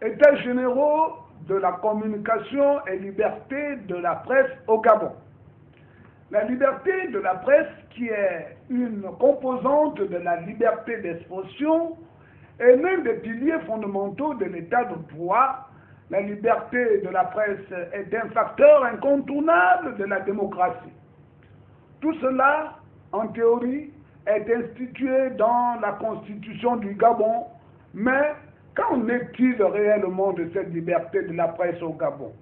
États généraux de la communication et liberté de la presse au Gabon. La liberté de la presse, qui est une composante de la liberté d'expression, est l'un des piliers fondamentaux de l'état de droit. La liberté de la presse est un facteur incontournable de la démocratie. Tout cela, en théorie, est institué dans la constitution du Gabon, mais qu'en est-il réellement de cette liberté de la presse au Gabon?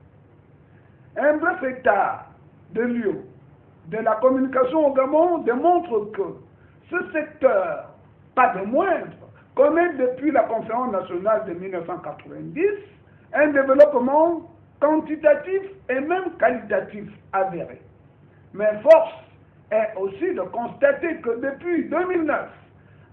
Un bref état de lieu de la communication au Gabon démontre que ce secteur, pas de moindre, connaît depuis la conférence nationale de 1990 un développement quantitatif et même qualitatif avéré. Mais force est aussi de constater que depuis 2009,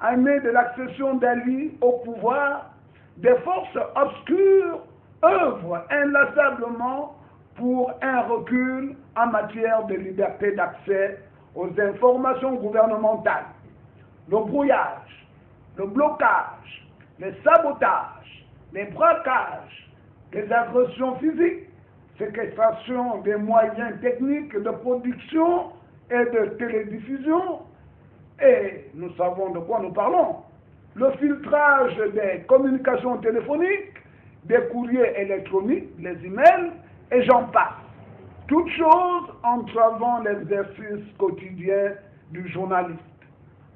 année de l'accession d'Ali au pouvoir, des forces obscures œuvrent inlassablement pour un recul en matière de liberté d'accès aux informations gouvernementales. Le brouillage, le blocage, les sabotages, les braquages, les agressions physiques, séquestration des moyens techniques de production et de télédiffusion, et nous savons de quoi nous parlons, le filtrage des communications téléphoniques, des courriers électroniques, les emails, et j'en passe. Toutes choses entravant l'exercice quotidien du journaliste.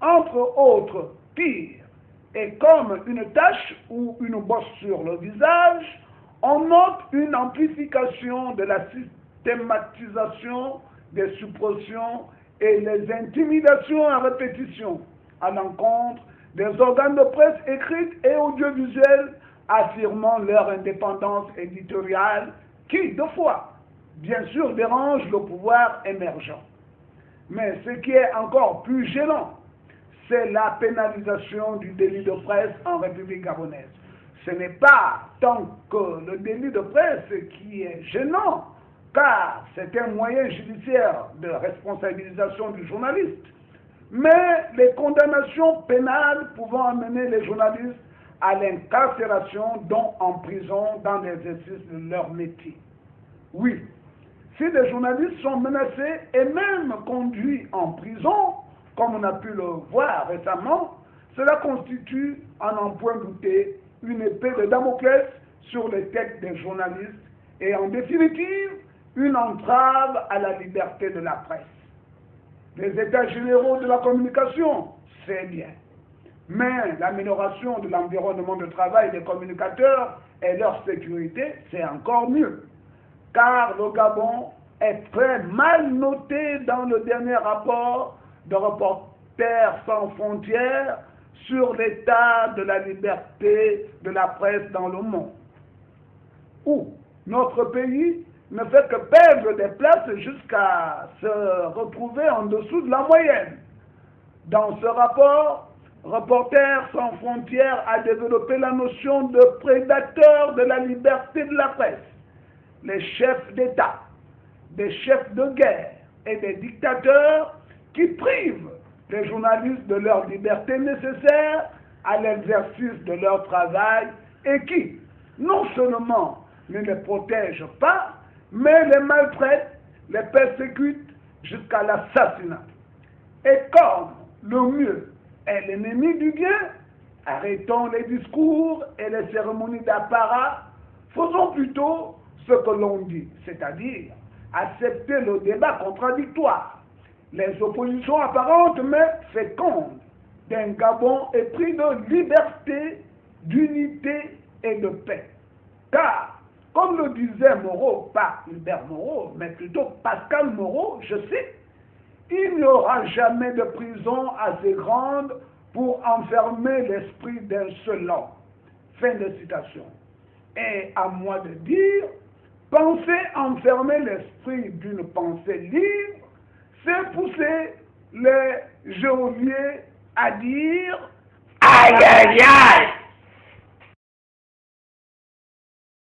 Entre autres, pire, et comme une tache ou une bosse sur le visage, on note une amplification de la systématisation des suppressions et les intimidations à répétition à l'encontre des organes de presse écrites et audiovisuels affirmant leur indépendance éditoriale qui, de fois, bien sûr, dérange le pouvoir émergent. Mais ce qui est encore plus gênant, c'est la pénalisation du délit de presse en République gabonaise. Ce n'est pas tant que le délit de presse qui est gênant, car c'est un moyen judiciaire de responsabilisation du journaliste, mais les condamnations pénales pouvant amener les journalistes à l'incarcération, dont en prison dans l'exercice de leur métier. Oui, si les journalistes sont menacés et même conduits en prison, comme on a pu le voir récemment, cela constitue, à n'en point douter, une épée de Damoclès sur les têtes des journalistes et en définitive, une entrave à la liberté de la presse. Les états généraux de la communication, c'est bien. Mais l'amélioration de l'environnement de travail des communicateurs et leur sécurité, c'est encore mieux. Car le Gabon est très mal noté dans le dernier rapport de Reporters sans frontières sur l'état de la liberté de la presse dans le monde, où notre pays ne fait que perdre des places jusqu'à se retrouver en dessous de la moyenne. Dans ce rapport, Reporters sans frontières a développé la notion de prédateur de la liberté de la presse. Les chefs d'État, des chefs de guerre et des dictateurs qui privent les journalistes de leur liberté nécessaire à l'exercice de leur travail et qui, non seulement ne les protègent pas, mais les maltraitent, les persécutent jusqu'à l'assassinat. Et comme le mieux est l'ennemi du bien, arrêtons les discours et les cérémonies d'apparat, faisons plutôt ce que l'on dit, c'est-à-dire accepter le débat contradictoire, les oppositions apparentes mais fécondes d'un Gabon épris de liberté, d'unité et de paix. Car, comme le disait Moreau, pas Hubert Moreau, mais plutôt Pascal Moreau, je cite, il n'y aura jamais de prison assez grande pour enfermer l'esprit d'un seul homme. Fin de citation. Et à moi de dire, penser enfermer l'esprit d'une pensée libre, c'est pousser les geôliers à dire aïe aïe aïe.